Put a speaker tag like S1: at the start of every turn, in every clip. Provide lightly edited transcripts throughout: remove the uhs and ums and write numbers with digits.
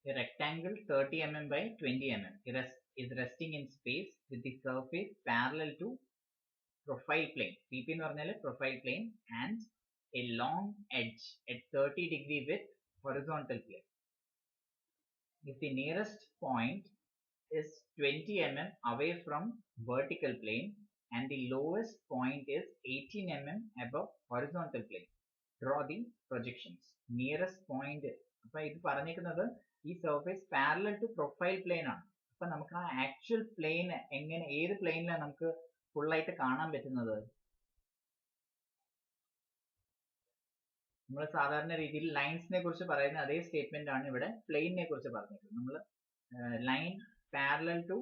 S1: A rectangle 30 mm by 20 mm is resting in space with the surface parallel to profile plane. PP എന്ന് പറഞ്ഞാൽ profile plane and a long edge at 30 degree with horizontal plane. If the nearest point is 20 mm away from vertical plane and the lowest point is 18 mm above horizontal plane, draw the projections. Nearest point, അപ്പൊ ഇത് പറഞ്ഞിരിക്കുന്നത് ഈ surface parallel to profile plane ആണ്. അപ്പൊ നമുക്ക് ആ actual plain എങ്ങനെ, ഏത് പ്ലെയിനിലാണ് നമുക്ക് ഫുൾ ആയിട്ട് കാണാൻ പറ്റുന്നത്? നമ്മൾ സാധാരണ രീതിയിൽ ലൈൻസിനെ കുറിച്ച് പറയുന്ന അതേ സ്റ്റേറ്റ്മെന്റ് ആണ് ഇവിടെ പ്ലെയിനിനെ കുറിച്ച് പറഞ്ഞിരിക്കുന്നത്. നമ്മൾ line parallel to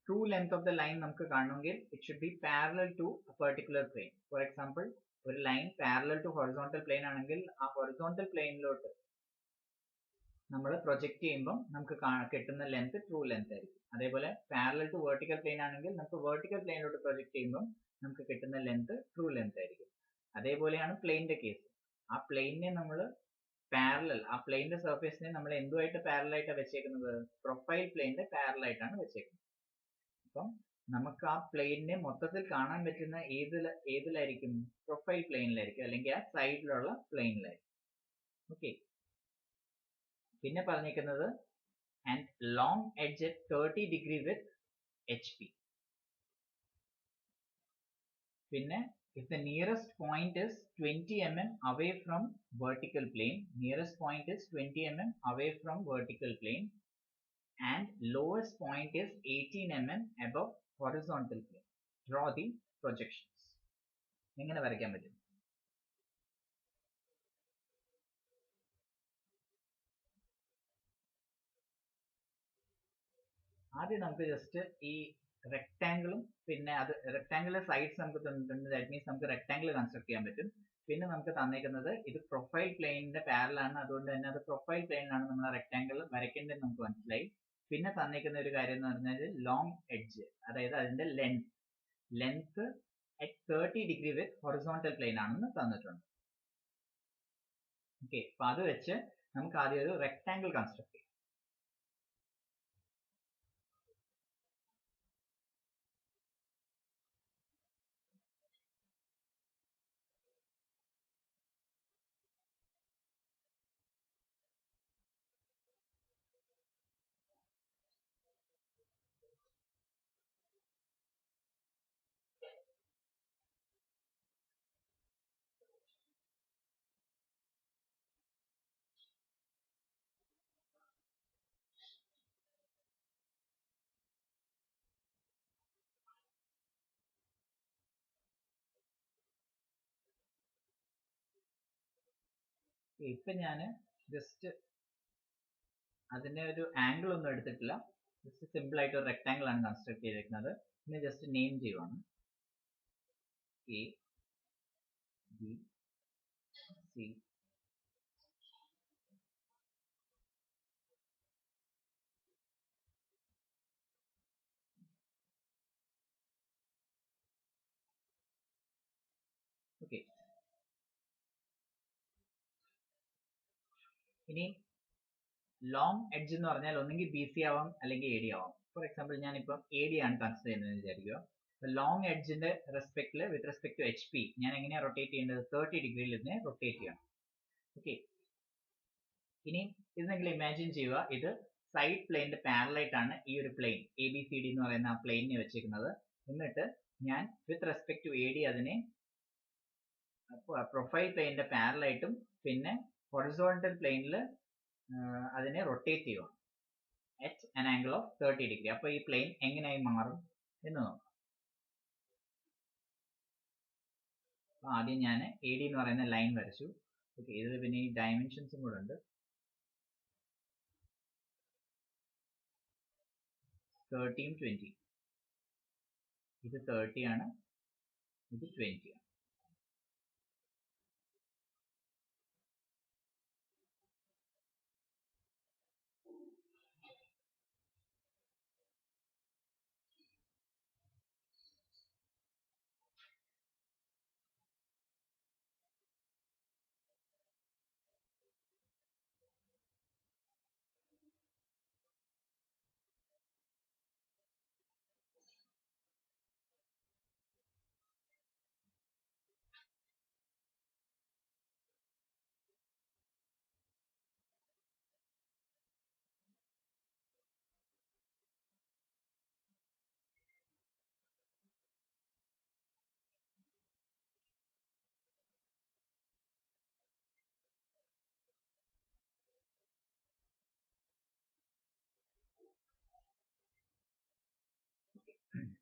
S1: true length of the line നമുക്ക് കാണണമെങ്കിൽ it should be parallel to a particular plane. For example, ഒരു line parallel to horizontal plane ആണെങ്കിൽ ആ ഹൊറിസോണ്ടൽ പ്ലെയിനിലോട്ട് നമ്മൾ പ്രൊജക്ട് ചെയ്യുമ്പോൾ നമുക്ക് കിട്ടുന്ന ലെങ്ത് ട്രൂ ലെങ്ത് ആയിരിക്കും. അതേപോലെ പാരലൽ ടു വെർട്ടിക്കൽ പ്ലെയിൻ ആണെങ്കിൽ നമുക്ക് വെർട്ടിക്കൽ പ്ലെയിനിലോട്ട് പ്രൊജക്ട് ചെയ്യുമ്പോൾ നമുക്ക് കിട്ടുന്ന ലെങ്ത് ട്രൂ ലെങ്ത് ആയിരിക്കും. അതേപോലെയാണ് പ്ലെയിനിന്റെ കേസ്. ആ പ്ലെയിനിനെ നമ്മൾ പാരലൽ, ആ പ്ലെയിനിന്റെ സർഫേസിനെ നമ്മൾ എന്തുമായിട്ട് പാരലൽ ആയിട്ടാണ് വെച്ചേക്കുന്നത്? പ്രൊഫൈൽ പ്ലെയിനിന്റെ പാരലൽ ആയിട്ടാണ് വെച്ചേക്കുന്നത്. അപ്പം നമുക്ക് ആ പ്ലെയിനിനെ മൊത്തത്തിൽ കാണാൻ പറ്റുന്ന ഏതിലായിരിക്കും? പ്രൊഫൈൽ പ്ലെയിനിലായിരിക്കും, അല്ലെങ്കിൽ ആ സൈഡിലുള്ള പ്ലെയിനിലായിരിക്കും. ഓക്കെ. പിന്നെ പറഞ്ഞിരിക്കുന്നത് and long edge at 30 degree with HP. പിന്നെ if the nearest point is 20 mm away from vertical plane, nearest point is 20 mm away from vertical plane and lowest point is 18 mm above horizontal plane, draw the projections. എങ്ങനെ വരയ്ക്കാൻ പറ്റും? ആദ്യം നമുക്ക് just ഈ റെക്ടാംഗിളും പിന്നെ അത് റെക്ടാംഗിളിലെ sides നമുക്ക് തന്നിട്ടുണ്ട്. ദാറ്റ് മീൻസ് നമുക്ക് റെക്ടാംഗിൾ കൺസ്ട്രക്ട് ചെയ്യാൻ പറ്റും. പിന്നെ നമുക്ക് തന്നേക്കുന്നത് ഇത് പ്രൊഫൈൽ പ്ലെയിനിന്റെ പാരലാണ്, അതുകൊണ്ട് തന്നെ അത് പ്രൊഫൈൽ പ്ലെയിനിലാണ് നമ്മൾ റെക്ടാംഗിൾ വരയ്ക്കേണ്ടത് നമുക്ക് മനസ്സിലായി. പിന്നെ തന്നേക്കുന്ന ഒരു കാര്യം എന്ന് പറഞ്ഞാൽ ലോങ് എഡ്ജ്, അതായത് അതിന്റെ length at 30 degree with horizontal plane ആണെന്ന് തന്നിട്ടുണ്ട്. ഓക്കെ. അപ്പൊ അത് വെച്ച് നമുക്ക് ആദ്യം ഒരു റെക്ടാംഗിൾ കൺസ്ട്രക്ട് ചെയ്യാം. ഇപ്പൊ ഞാൻ ജസ്റ്റ് അതിന്റെ ഒരു ആംഗിൾ ഒന്നും എടുത്തിട്ടില്ല, ജസ്റ്റ് സിമ്പിൾ ആയിട്ട് ഒരു റെക്ടാംഗിൾ ആണ് കൺസ്ട്രക്ട് ചെയ്തിരിക്കുന്നത്. പിന്നെ ജസ്റ്റ് നെയിം ചെയ്യുവാണ് എ ബി സി ഓക്കെ. ഇനി ലോങ് എഡ്ജ് എന്ന് പറഞ്ഞാൽ ഒന്നെങ്കിൽ ബി സി ആവാം അല്ലെങ്കിൽ എ ഡി ആവാം. ഫോർ എക്സാമ്പിൾ ഞാനിപ്പം എ ഡി ആണ് കൺസിഡർ ചെയ്യുന്നത് വിചാരിക്കുക. ലോങ് എഡ്ജിന്റെ റെസ്പെക്ടില് with respect to H P ഞാൻ എങ്ങനെയാണ് റൊട്ടേറ്റ് ചെയ്യേണ്ടത്? 30 ഡിഗ്രിയിൽ ഇതിനെ റൊട്ടേറ്റ് ചെയ്യണം. ഓക്കെ. ഇനി ഇത് നിങ്ങൾ ഇമാജിൻ ചെയ്യുക, ഇത് സൈഡ് പ്ലെയിനിന്റെ പാരലായിട്ടാണ് ഈ ഒരു plane A B C D എന്ന് പറയുന്ന ആ പ്ലെയിനിനെ വെച്ചിരിക്കുന്നത്. എന്നിട്ട് ഞാൻ with respect to A D അതിനെ പ്രൊഫൈൽ പ്ലെയിനിന്റെ പാരലായിട്ടും പിന്നെ ഹൊറിസോണ്ടൽ പ്ലെയിനിൽ അതിനെ റൊട്ടേറ്റ് ചെയ്യുക at an angle of 30 degree. അപ്പൊ ഈ പ്ലെയിൻ എങ്ങനെയായി മാറും എന്ന് നോക്കാം. ആദ്യം ഞാൻ എ ഡി എന്ന് പറയുന്ന ലൈൻ വരച്ചു. ഓക്കെ. ഇതിൽ പിന്നെ ഈ ഡയമെൻഷൻസും കൂടെ ഉണ്ട്. 30 20. ഇത് 30 ആണ്, ഇത് 20 ആണ്.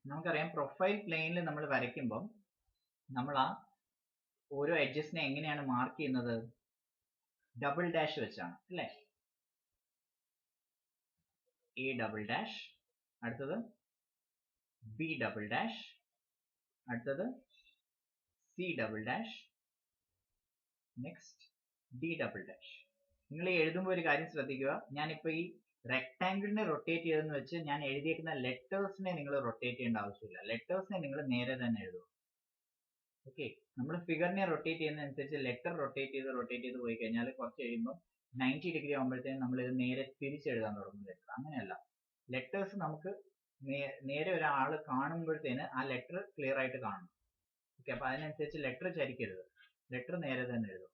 S1: നമുക്കറിയാം പ്രൊഫൈൽ പ്ലെയിനിൽ നമ്മൾ വരയ്ക്കുമ്പം നമ്മൾ ആ ഓരോ എഡ്ജസിനെ എങ്ങനെയാണ് മാർക്ക് ചെയ്യുന്നത്? ഡബിൾ ഡാഷ് വെച്ചാണ് അല്ലേ? എ ഡബിൾ ഡാഷ്, അടുത്തത് ബി ഡബിൾ ഡാഷ്, അടുത്തത് C double dash, next D double dash. നിങ്ങൾ എഴുതുമ്പോൾ ഒരു കാര്യം ശ്രദ്ധിക്കുക, ഞാനിപ്പോൾ ഈ റെക്ടാങ്കിളിനെ റൊട്ടേറ്റ് ചെയ്തെന്ന് വെച്ച് ഞാൻ എഴുതിയേക്കുന്ന ലെറ്റേഴ്സിനെ നിങ്ങൾ റൊട്ടേറ്റ് ചെയ്യേണ്ട ആവശ്യമില്ല. ലെറ്റേഴ്സിനെ നിങ്ങൾ നേരെ തന്നെ എഴുതുക. ഓക്കെ, നമ്മൾ ഫിഗറിനെ റൊട്ടേറ്റ് ചെയ്യുന്നതനുസരിച്ച് ലെറ്റർ റൊട്ടേറ്റ് ചെയ്ത് പോയി കഴിഞ്ഞാൽ കുറച്ച് കഴിയുമ്പോൾ 90 ഡിഗ്രി ആകുമ്പോഴത്തേക്കും നമ്മൾ ഇത് നേരെ തിരിച്ചെഴുതാൻ തുടങ്ങും ലെറ്റർ. അങ്ങനെയല്ല, ലെറ്റേഴ്സ് നമുക്ക് നേരെ ഒരാൾ കാണുമ്പോഴത്തേന് ആ ലെറ്റർ ക്ലിയർ ആയിട്ട് കാണണം. ഓക്കെ, അപ്പൊ അതിനനുസരിച്ച് ലെറ്റർ ചരിക്കരുത്, ലെറ്റർ നേരെ തന്നെ എഴുതും.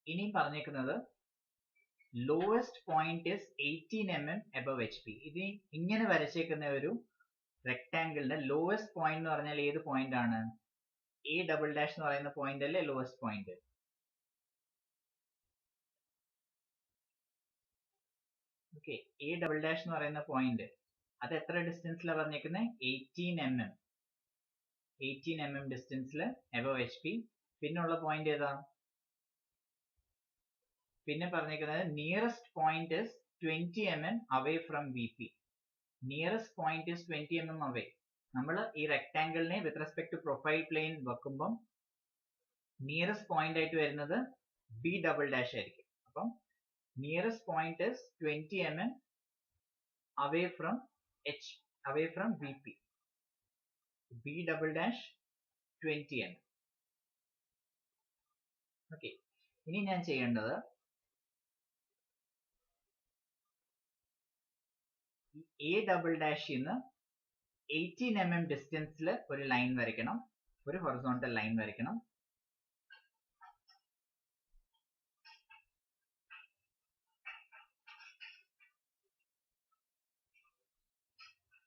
S1: ഇനിയും പറഞ്ഞേക്കുന്നത് lowest point is 18 mm above HP. ഇത് ഇങ്ങനെ വരച്ചേക്കുന്ന ഒരു റെക്ടാങ്കിളിന്റെ ലോവസ്റ്റ് പോയിന്റ് എന്ന് പറഞ്ഞാൽ ഏത് പോയിന്റ് ആണ്? എ ഡബിൾ ഡാഷ് എന്ന് പറയുന്ന പോയിന്റ് അല്ലേ lowest point? Okay, A double dash എന്ന് പറയുന്ന പോയിന്റ് അത് എത്ര ഡിസ്റ്റൻസിലാണ് പറഞ്ഞേക്കുന്നത്? 18 mm ഡിസ്റ്റൻസിൽ above HP. പിന്നുള്ള പോയിന്റ് ഏതാ? പിന്നെ പറഞ്ഞേക്കുന്നത് nearest point is 20 mm away from VP. Nearest point is 20 mm away. നമ്മൾ ഈ റെക്ടാങ്കിളിനെ with respect to profile plane വെക്കുമ്പം നിയറസ്റ്റ് പോയിന്റ് ആയിട്ട് വരുന്നത് ബി ഡബിൾ ഡാഷ് ആയിരിക്കും. അപ്പം nearest point is 20 mm away from VP. B double dash 20 mm. Okay, ഇനി ഞാൻ ചെയ്യേണ്ടത് എ ഡബിൾ ഡാഷിൽ നിന്ന് 18 mm ഡിസ്റ്റൻസിൽ ഒരു ലൈൻ വരയ്ക്കണം, ഒരു ഹൊറിസോണ്ടൽ ലൈൻ വരയ്ക്കണം.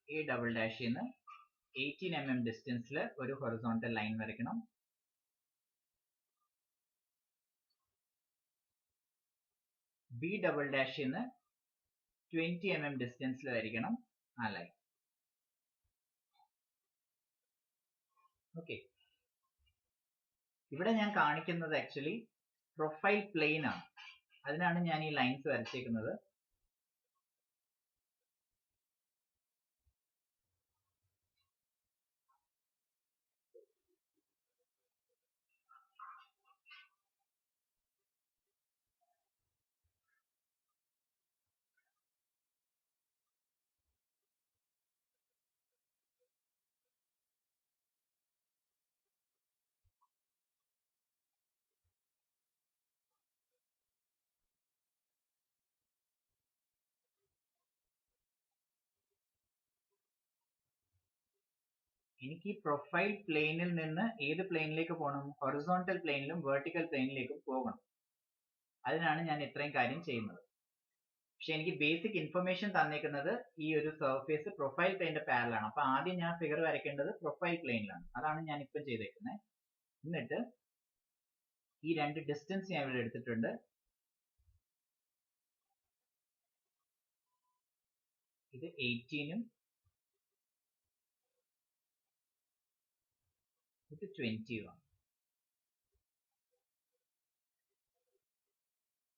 S1: എ ഡബിൾ ഡാഷിൽ നിന്ന് 18 mm ഡിസ്റ്റൻസിൽ ഒരു ഹൊറിസോണ്ടൽ ലൈൻ വരയ്ക്കണം. ബി ഡബിൾ ഡാഷിൽ നിന്ന് 20 mm ഡിസ്റ്റൻസിൽ വരയ്ക്കണം ആ ലൈൻ. ഓക്കെ, ഇവിടെ ഞാൻ കാണിക്കുന്നത് ആക്ച്വലി പ്രൊഫൈൽ പ്ലെയിൻ ആണ്, അതിനാണ് ഞാൻ ഈ ലൈൻസ് വരച്ചേക്കുന്നത്. എനിക്ക് ഈ പ്രൊഫൈൽ പ്ലെയിനിൽ നിന്ന് ഏത് പ്ലെയിനിലേക്ക് പോകണം? ഹൊറിസോണ്ടൽ പ്ലെയിനിലും വെർട്ടിക്കൽ പ്ലെയിനിലേക്കും പോകണം. അതിനാണ് ഞാൻ ഇത്രയും കാര്യം ചെയ്യുന്നത്. പക്ഷെ എനിക്ക് ബേസിക് ഇൻഫർമേഷൻ തന്നേക്കുന്നത് ഈ ഒരു സർഫേസ് പ്രൊഫൈൽ പ്ലെയിനിന്റെ പാരലാണ്. അപ്പൊ ആദ്യം ഞാൻ ഫിഗർ വരയ്ക്കേണ്ടത് പ്രൊഫൈൽ പ്ലെയിനിലാണ്. അതാണ് ഞാൻ ഇപ്പം ചെയ്തേക്കുന്നത്. എന്നിട്ട് ഈ രണ്ട് ഡിസ്റ്റൻസ് ഞാൻ ഇവിടെ എടുത്തിട്ടുണ്ട്. ഇത് 18ഉം ഇത് 20ഉമാണ്.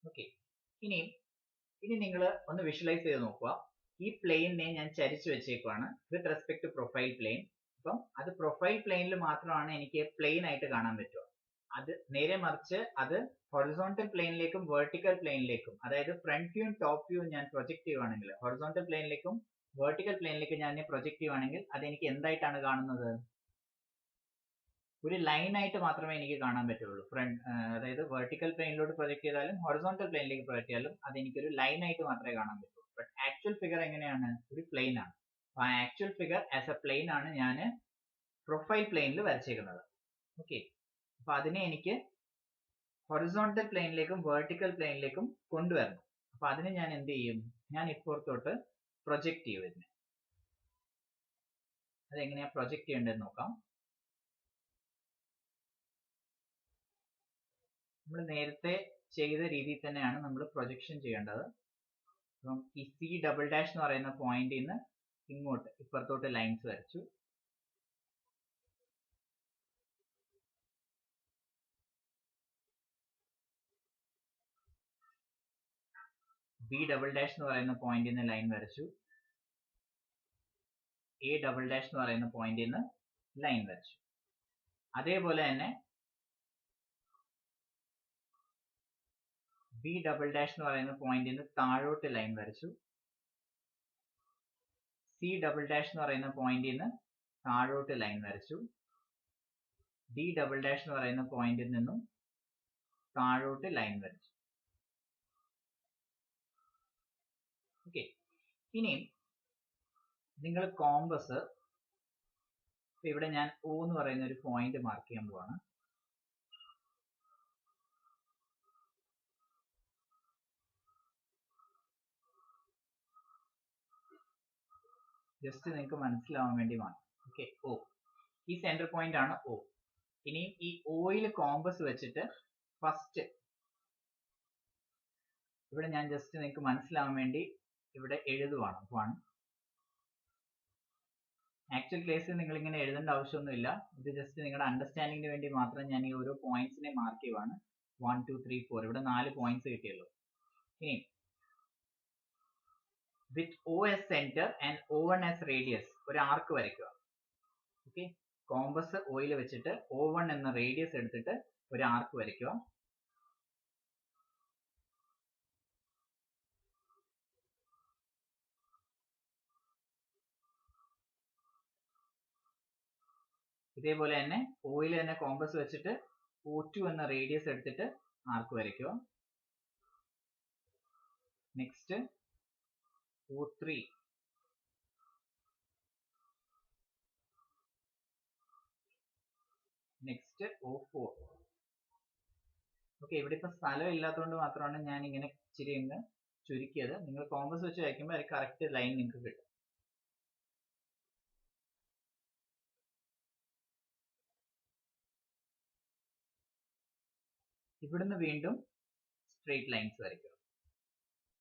S1: ഓക്കെ, ഇനി നിങ്ങൾ ഒന്ന് വിഷ്വലൈസ് ചെയ്ത് നോക്കുക. ഈ പ്ലെയിനിനെ ഞാൻ ചരിച്ചു വെച്ചേക്കുവാണ് with respect to profile plane. അപ്പം അത് പ്രൊഫൈൽ പ്ലെയിനിൽ മാത്രമാണ് എനിക്ക് പ്ലെയിൻ ആയിട്ട് കാണാൻ പറ്റുക. അത് നേരെ മറിച്ച് അത് ഹൊറിസോണ്ടൽ പ്ലെയിനിലേക്കും വെർട്ടിക്കൽ പ്ലെയിനിലേക്കും, അതായത് ഫ്രണ്ട് വ്യൂവും ടോപ്പ് വ്യൂവും ഞാൻ പ്രൊജക്ട് ചെയ്യുവാണെങ്കിൽ, ഹൊറിസോണ്ടൽ പ്ലെയിനിലേക്കും വെർട്ടിക്കൽ പ്ലെയിനിലേക്കും ഞാൻ പ്രൊജക്ട് ചെയ്യുവാണെങ്കിൽ അത് എനിക്ക് എന്തായിട്ടാണ് കാണുന്നത്? ഒരു ലൈൻ ആയിട്ട് മാത്രമേ എനിക്ക് കാണാൻ പറ്റുള്ളൂ. അതായത് വെർട്ടിക്കൽ പ്ലെയിനിലോട്ട് പ്രൊജക്ട് ചെയ്താലും ഹൊറിസോണ്ടൽ പ്ലെയിനിലേക്ക് പ്രൊജക്ട് ചെയ്താലും അത് എനിക്കൊരു ലൈൻ ആയിട്ട് മാത്രമേ കാണാൻ പറ്റുള്ളൂ. ബട്ട് ആക്ച്വൽ ഫിഗർ എങ്ങനെയാണ്? ഒരു പ്ലെയിൻ ആണ്. അപ്പൊ ആ actual figure as a plane ആണ് ഞാൻ പ്രൊഫൈൽ പ്ലെയിനിൽ വരച്ചേക്കുന്നത്. ഓക്കെ, അപ്പൊ അതിനെ എനിക്ക് ഹൊറിസോണ്ടൽ പ്ലെയിനിലേക്കും വെർട്ടിക്കൽ പ്ലെയിനിലേക്കും കൊണ്ടുവരണം. അപ്പൊ അതിന് ഞാൻ എന്ത് ചെയ്യും? ഞാൻ ഇപ്പുറത്തോട്ട് പ്രൊജക്ട് ചെയ്യും ഇതിനെ. അതെങ്ങനെയാ പ്രൊജക്ട് ചെയ്യേണ്ടതെന്ന് നോക്കാം. നമ്മൾ നേരത്തെ ചെയ്ത രീതിയിൽ തന്നെയാണ് നമ്മൾ പ്രൊജക്ഷൻ ചെയ്യേണ്ടത്. അപ്പം ഈ സി ഡബിൾ ഡാഷ് എന്ന് പറയുന്ന പോയിന്റിൽ നിന്ന് ഇങ്ങോട്ട് ഇപ്പുറത്തോട്ട് ലൈൻസ് വരച്ചു. ബി ഡബിൾ ഡാഷ് എന്ന് പറയുന്ന പോയിന്റിൽ നിന്ന് ലൈൻ വരച്ചു. എ ഡബിൾ ഡാഷ് എന്ന് പറയുന്ന പോയിന്റിൽ നിന്ന് ലൈൻ വരച്ചു. അതേപോലെ തന്നെ ബി ഡബിൾ ഡാഷ് എന്ന് പറയുന്ന പോയിന്റിൽ നിന്ന് താഴോട്ട് ലൈൻ വരച്ചു. സി ഡബിൾ ഡാഷ് എന്ന് പറയുന്ന പോയിന്റിൽ നിന്ന് താഴോട്ട് ലൈൻ വരച്ചു. ഡി ഡബിൾ ഡാഷ് എന്ന് പറയുന്ന പോയിന്റിൽ നിന്നും താഴോട്ട് ലൈൻ വരച്ചു. ഓക്കെ, ഇനി നിങ്ങൾ കോമ്പസ് ഇവിടെ ഞാൻ O എന്ന് പറയുന്ന ഒരു പോയിന്റ് മാർക്ക് ചെയ്യാൻ പോവാണ്. ജസ്റ്റ് നിങ്ങൾക്ക് മനസ്സിലാവാൻ വേണ്ടി മാത്രം. ഓക്കെ, O ഈ സെന്റർ പോയിന്റ് ആണ് O. ഇനി ഈ ഓയിൽ കോമ്പസ് വെച്ചിട്ട് ഫസ്റ്റ് ഇവിടെ ഞാൻ ജസ്റ്റ് നിങ്ങൾക്ക് മനസ്സിലാവാൻ വേണ്ടി ഇവിടെ എഴുതുവാണ് 1. ആക്ച്വൽ കേസിൽ നിങ്ങൾ ഇങ്ങനെ എഴുതേണ്ട ആവശ്യമൊന്നുമില്ല. ഇത് ജസ്റ്റ് നിങ്ങളുടെ അണ്ടർസ്റ്റാൻഡിങ്ങിന് വേണ്ടി മാത്രം ഞാൻ ഈ ഓരോ പോയിന്റ്സിനെ മാർക്ക് ചെയ്യുവാണ്. 1 2 3 4 ഇവിടെ 4 പോയിന്റ്സ് കിട്ടിയല്ലോ. ഇനി വിത്ത് O as center and O1 as radius ഒരു ആർക്ക് വരയ്ക്കുക. ഓക്കെ, കോമ്പസ് ഓയിൽ വെച്ചിട്ട് O1 എന്ന റേഡിയസ് എടുത്തിട്ട് ഒരു ആർക്ക് വരയ്ക്കുക. ഇതേപോലെ തന്നെ ഓയിൽ തന്നെ കോമ്പസ് വെച്ചിട്ട് O2 എന്ന റേഡിയസ് എടുത്തിട്ട് ആർക്ക് വരയ്ക്കുക. Next O3, next O4. Okay, ഇവിടെ ഇപ്പൊ സ്ഥലം ഇല്ലാത്തതുകൊണ്ട് മാത്രമാണ് ഞാൻ ഇങ്ങനെ ഇച്ചിരി അങ്ങ് ചുരുക്കിയത്. നിങ്ങൾ കോമ്പസ് വെച്ച് വയ്ക്കുമ്പോൾ അത് കറക്റ്റ് ലൈൻ നിങ്ങൾക്ക് കിട്ടും. ഇവിടുന്ന് വീണ്ടും സ്ട്രെയിറ്റ് ലൈൻസ് വരയ്ക്കുക.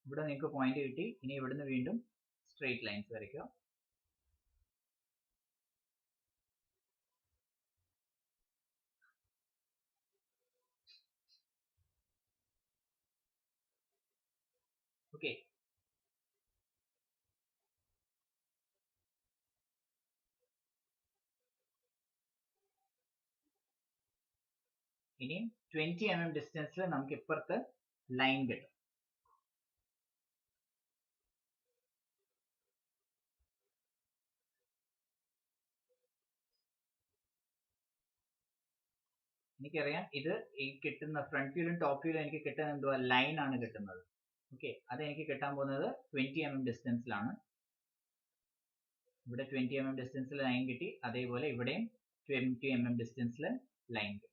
S1: ഇവിടെ നിങ്ങൾക്ക് പോയിന്റ് കിട്ടി. ഇനി ഇവിടുന്ന് വീണ്ടും സ്ട്രെയിറ്റ് ലൈൻസ് വരയ്ക്കുക. ഓക്കെ, ഇനി 20 mm ഡിസ്റ്റൻസിൽ നമുക്ക് ഇപ്പുറത്ത് ലൈൻ കിട്ടും. എനിക്കറിയാം ഇത് ഈ കിട്ടുന്ന ഫ്രണ്ട് വ്യൂലും ടോപ്പ് വ്യൂലും എനിക്ക് കിട്ടുന്ന എന്തുവാ ലൈൻ ആണ് കിട്ടുന്നത്. ഓക്കെ, അത് എനിക്ക് കിട്ടാൻ പോകുന്നത് 20 mm ഡിസ്റ്റൻസിലാണ്. ഇവിടെ 20 mm ഡിസ്റ്റൻസിൽ ലൈൻ കിട്ടി. അതേപോലെ ഇവിടെയും 20 mm ഡിസ്റ്റൻസിൽ ലൈൻ കിട്ടി.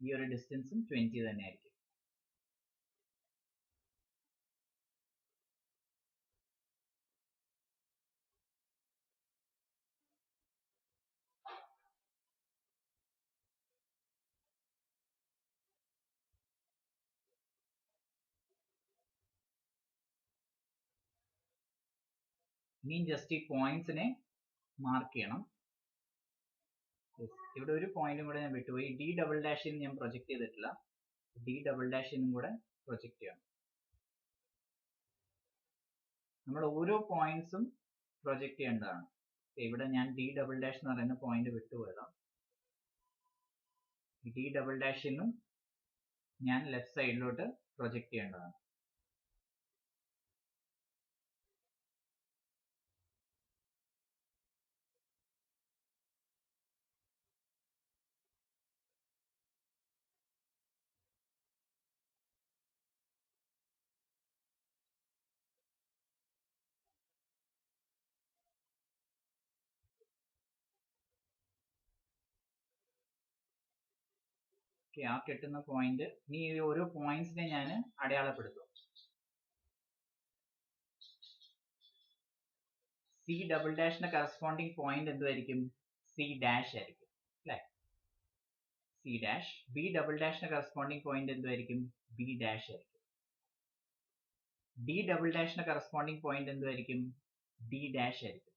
S1: ഈ ഒരു ഡിസ്റ്റൻസും 20 തന്നെ ആയിരിക്കും. ഇനി ജസ്റ്റ് ഈ പോയിന്റ്സിനെ മാർക്ക് ചെയ്യണം. ഇവിടെ ഒരു പോയിന്റും കൂടെ ഞാൻ വിട്ടുപോയി. ഡി ഡബിൾ ഡാഷിൽ ഞാൻ പ്രൊജക്ട് ചെയ്തിട്ടില്ല. ഡി ഡബിൾ ഡാഷിനും കൂടെ പ്രൊജക്ട് ചെയ്യണം. നമ്മൾ ഓരോ പോയിന്റ്സും പ്രൊജക്ട് ചെയ്യേണ്ടതാണ്. ഇവിടെ ഞാൻ ഡി ഡബിൾ ഡാഷ് എന്ന് പറയുന്ന പോയിന്റ് വിട്ടുപോയതാണ്. ഡി ഡബിൾ ഡാഷിനും ഞാൻ ലെഫ്റ്റ് സൈഡിലോട്ട് പ്രൊജക്ട് ചെയ്യേണ്ടതാണ്. ആ കിട്ടുന്ന പോയിന്റ് ഇനി ഓരോ പോയിന്റ്സിനെ ഞാൻ അടയാളപ്പെടുത്തും. സി ഡബിൾ ഡാഷിന്റെ കറസ്പോണ്ടിങ് പോയിന്റ് എന്തായിരിക്കും? സി ഡാഷ് ആയിരിക്കും അല്ലെ. C dash. ബി ഡബിൾ ഡാഷിന് കറസ്പോണ്ടിങ് പോയിന്റ് എന്തുമായിരിക്കും? ബി ഡാഷ് ആയിരിക്കും. ഡി ഡബിൾ ഡാഷിന് കറസ്പോണ്ടിങ് പോയിന്റ് എന്തുമായിരിക്കും? ഡി ഡാഷ് ആയിരിക്കും.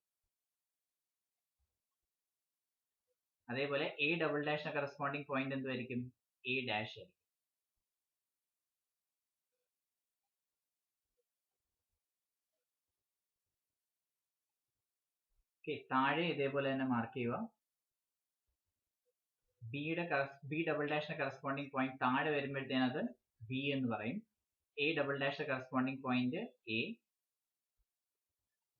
S1: അതേപോലെ എ ഡബിൾ ഡാഷിന് കറസ്പോണ്ടിങ് പോയിന്റ് എന്തുമായിരിക്കും? എ ഡാഷ് ആയിരിക്കും. ഓക്കെ, താഴെ ഇതേപോലെ തന്നെ മാർക്ക് ചെയ്യുക. ബി ഡബിൾ ഡാഷിന് കറസ്പോണ്ടിങ് പോയിന്റ് താഴെ വരുമ്പോഴത്തേനും അത് ബി എന്ന് പറയും. എ ഡബിൾ ഡാഷിന് corresponding point A.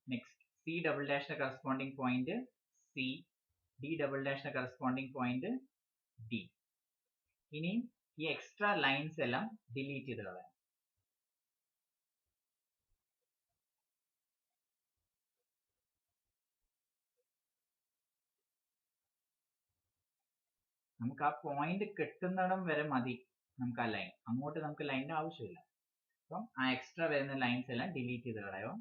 S1: Next C double ഡാഷിന് corresponding point C. D double ഡാഷിന് കറസ്പോണ്ടിങ് പോയിന്റ് ഡി. ഇനി ഈ എക്സ്ട്രാ ലൈൻസ് എല്ലാം ഡിലീറ്റ് ചെയ്ത് കളയാം. നമുക്ക് ആ പോയിന്റ് കിട്ടുന്നിടം വരെ മതി നമുക്ക് ആ ലൈൻ. അങ്ങോട്ട് നമുക്ക് ലൈനിന്റെ ആവശ്യമില്ല. അപ്പം ആ എക്സ്ട്രാ വരുന്ന ലൈൻസ് എല്ലാം ഡിലീറ്റ് ചെയ്ത് കളയോ.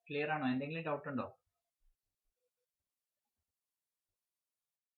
S1: ക്ലിയർ ആണോ? എന്തെങ്കിലും ഡൗട്ട് ഉണ്ടോ?